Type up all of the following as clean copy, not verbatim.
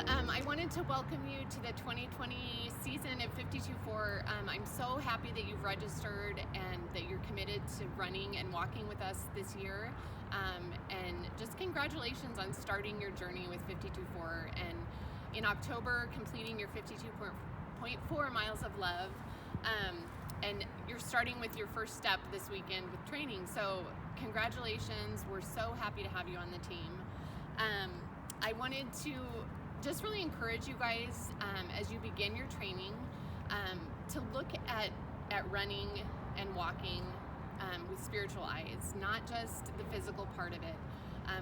I wanted to welcome you to the 2020 season of 52.4. I'm so happy that you've registered and that you're committed to running and walking with us this year. And just congratulations on starting your journey with 52.4 and in October completing your 52.4 miles of love. And you're starting with your first step this weekend with training. So congratulations. We're so happy to have you on the team. I wanted to just really encourage you guys as you begin your training to look at running and walking with spiritual eyes, not just the physical part of it,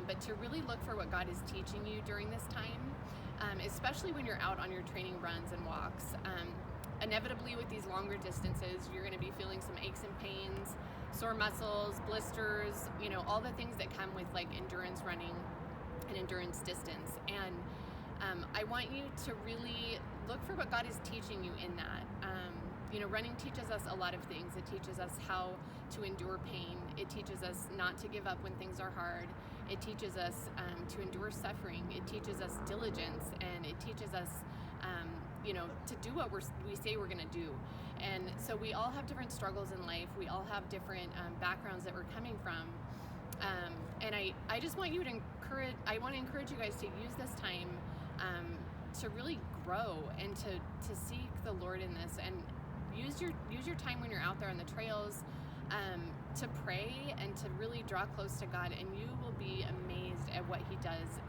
but to really look for what God is teaching you during this time, especially when you're out on your training runs and walks. Inevitably with these longer distances, you're going to be feeling some aches and pains, sore muscles, blisters, all the things that come with like endurance running and endurance distance. And I want you to really look for what God is teaching you in that. Running teaches us a lot of things. It teaches us how to endure pain. It teaches us not to give up when things are hard. It teaches us to endure suffering. It teaches us diligence, and it teaches us to do what we say we're going to do. And so we all have different struggles in life. We all have different backgrounds that we're coming from. And I just want you to encourage you guys to use this time to really grow and to seek the Lord in this, and use your time when you're out there on the trails to pray and to really draw close to God, and you will be amazed at what He does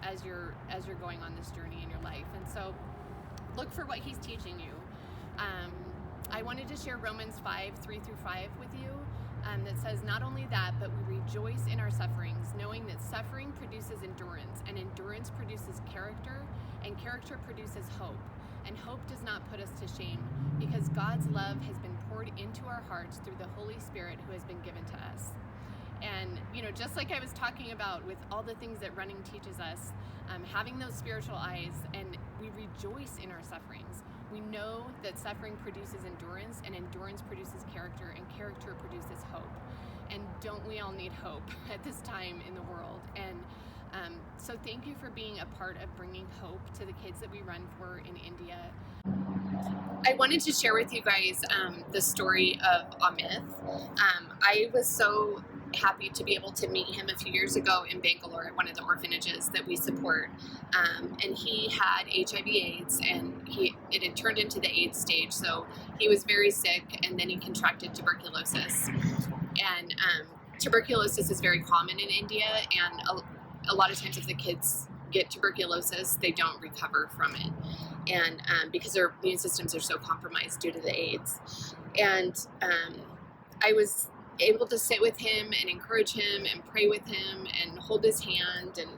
as you're going on this journey in your life. And so look for what He's teaching you. I wanted to share Romans 5:3-5 with you. That says, not only that, but we rejoice in our sufferings, knowing that suffering produces endurance, and endurance produces character, and character produces hope. And hope does not put us to shame, because God's love has been poured into our hearts through the Holy Spirit who has been given to us. And, just like I was talking about with all the things that running teaches us, having those spiritual eyes, and we rejoice in our sufferings. We know that suffering produces endurance, and endurance produces character, and character produces hope. And don't we all need hope at this time in the world? And so thank you for being a part of bringing hope to the kids that we run for in India. I wanted to share with you guys the story of Amit. I was so happy to be able to meet him a few years ago in Bangalore at one of the orphanages that we support. And he had HIV/AIDS, and it had turned into the AIDS stage. So he was very sick, and then he contracted tuberculosis. And tuberculosis is very common in India, and a lot of times if the kids get tuberculosis, they don't recover from it. And because their immune systems are so compromised due to the AIDS. And I was able to sit with him and encourage him and pray with him and hold his hand. And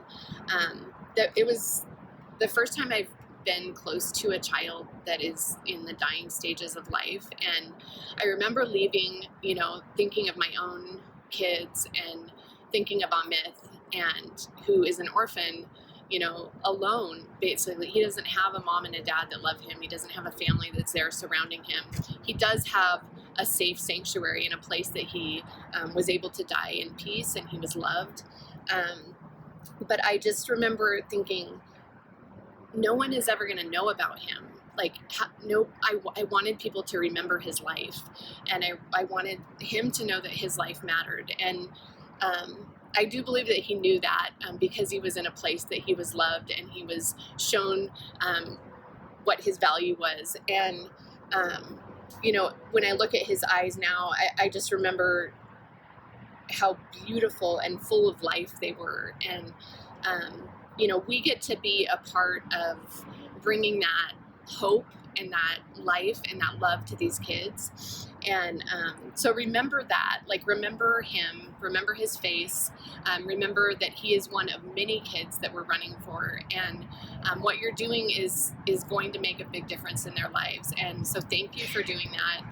it was the first time I've been close to a child that is in the dying stages of life. And I remember leaving, thinking of my own kids and thinking of Amit, and who is an orphan, alone, basically. He doesn't have a mom and a dad that love him. He doesn't have a family that's there surrounding him. He does have a safe sanctuary and a place that he was able to die in peace, and he was loved. But I just remember thinking, no one is ever going to know about him. I wanted people to remember his life, and I wanted him to know that his life mattered. And I do believe that he knew that because he was in a place that he was loved, and he was shown what his value was. And, when I look at his eyes now, I just remember how beautiful and full of life they were. And, we get to be a part of bringing that hope and that life and that love to these kids. And so remember that, remember him, remember his face, remember that he is one of many kids that we're running for. And what you're doing is going to make a big difference in their lives. And so thank you for doing that.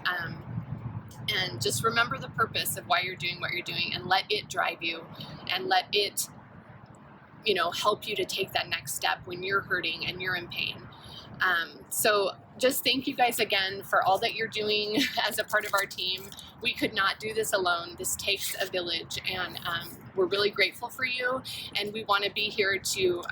And just remember the purpose of why you're doing what you're doing, and let it drive you, and let it, help you to take that next step when you're hurting and you're in pain. So just thank you guys again for all that you're doing as a part of our team. We could not do this alone. This takes a village, and we're really grateful for you, and we want to be here to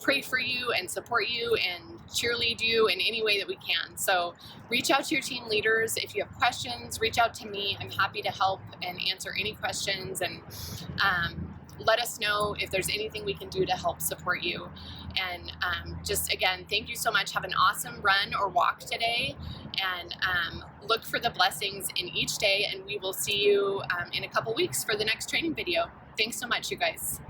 pray for you and support you and cheerlead you in any way that we can. So reach out to your team leaders. If you have questions, reach out to me. I'm happy to help and answer any questions, and let us know if there's anything we can do to help support you. And just again, thank you so much. Have an awesome run or walk today, and look for the blessings in each day, and we will see you in a couple weeks for the next training video. Thanks so much, you guys.